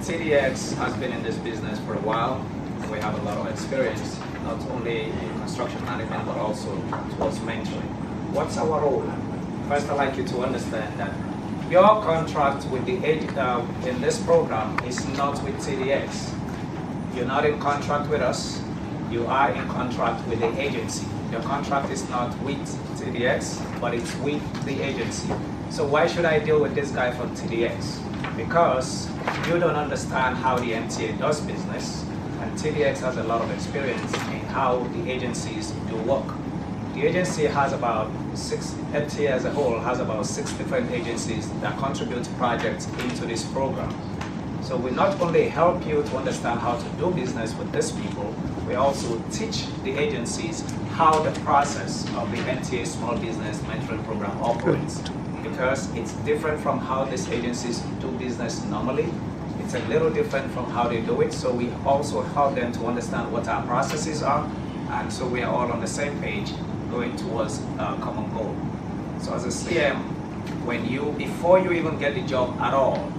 TDX has been in this business for a while. We have a lot of experience, not only in construction management, but also towards mentoring. What's our role? First, I'd like you to understand that your contract with the in this program is not with TDX. You're not in contract with us. You are in contract with the agency. Your contract is not with TDX, but it's with the agency. So why should I deal with this guy from TDX? Because you don't understand how the MTA does business, and TDX has a lot of experience in how the agencies do work. The agency has about MTA as a whole has about 6 different agencies that contribute projects into this program. So we not only help you to understand how to do business with these people, we also teach the agencies how the process of the MTA Small Business Mentoring Program operates. Because it's different from how these agencies do business normally. It's a little different from how they do it. So we also help them to understand what our processes are. And so we are all on the same page going towards a common goal. So as a CM, before you even get the job at all,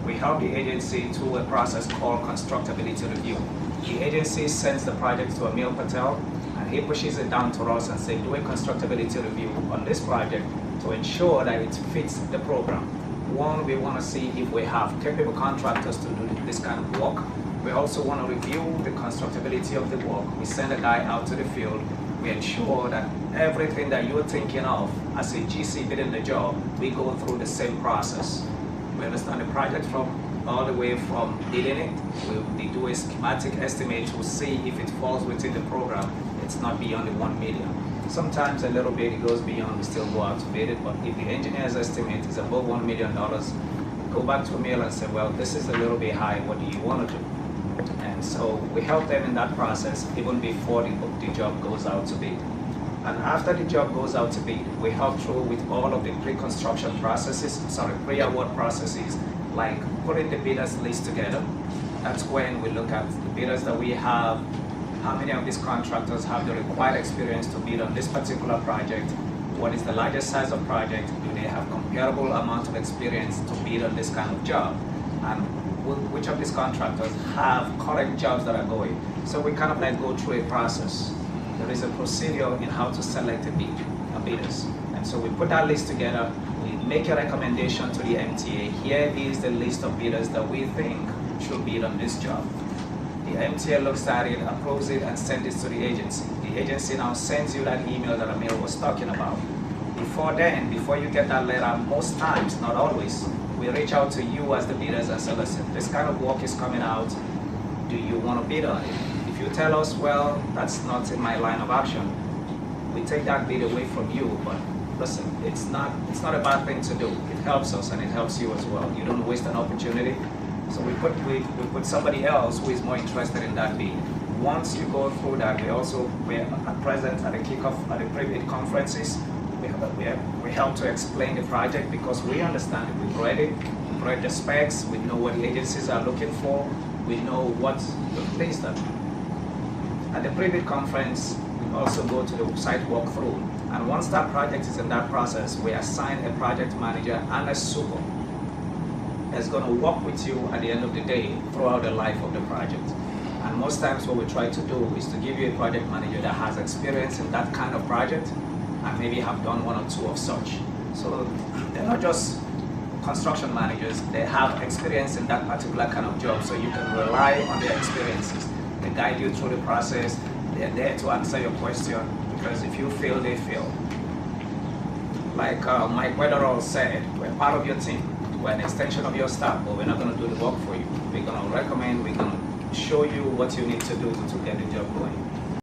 we help the agency through a process called constructability review. The agency sends the project to Emil Patel, and he pushes it down to us and says, do a constructability review on this project to ensure that it fits the program. One, we want to see if we have capable contractors to do this kind of work. We also want to review the constructability of the work. We send a guy out to the field. We ensure that everything that you're thinking of as a GC bidding the job, we go through the same process. We understand the project all the way from bidding it. We do a schematic estimate to see if it falls within the program. It's not beyond the 1 million. Sometimes a little bit it goes beyond, we still go out to bid it, but if the engineer's estimate is above $1 million, go back to Emil and say, well, this is a little bit high, what do you want to do? And so we help them in that process even before the job goes out to bid. And after the job goes out to bid, we help through with all of the pre-construction processes, pre-award processes, like putting the bidders list together. That's when we look at the bidders that we have, how many of these contractors have the required experience to bid on this particular project, what is the largest size of project, do they have comparable amount of experience to bid on this kind of job, and which of these contractors have current jobs that are going. So we kind of like go through a process. There is a procedure in how to select a bidders. And so we put that list together, we make a recommendation to the MTA. Here is the list of bidders that we think should bid on this job. The MTA looks at it, approves it, and sends it to the agency. The agency now sends you that email that Emil was talking about. Before you get that letter, most times, not always, we reach out to you as the bidders and say, listen, this kind of work is coming out. Do you want to bid on it? If you tell us, well, that's not in my line of action, we take that bid away from you. But listen, it's not a bad thing to do. It helps us and it helps you as well. You don't waste an opportunity. So we put somebody else who is more interested in that bid. Once you go through that, we're present at the kickoff, at the pre-bid conferences. We help to explain the project because we understand it. We've read the specs, we know what the agencies are looking for, we know what to place them. At the pre-bid conference, we also go to the site walkthrough. And once that project is in that process, we assign a project manager and a super that's going to work with you at the end of the day throughout the life of the project. And most times what we try to do is to give you a project manager that has experience in that kind of project and maybe have done 1 or 2 of such. So they're not just construction managers, they have experience in that particular kind of job, so you can rely on their experiences. They guide you through the process, they're there to answer your question, because if you fail, they fail. Like Mike Weatherall said, we're part of your team, we're an extension of your staff, but we're not going to do the work for you. We're going to recommend, we're going to show you what you need to do to get the job going.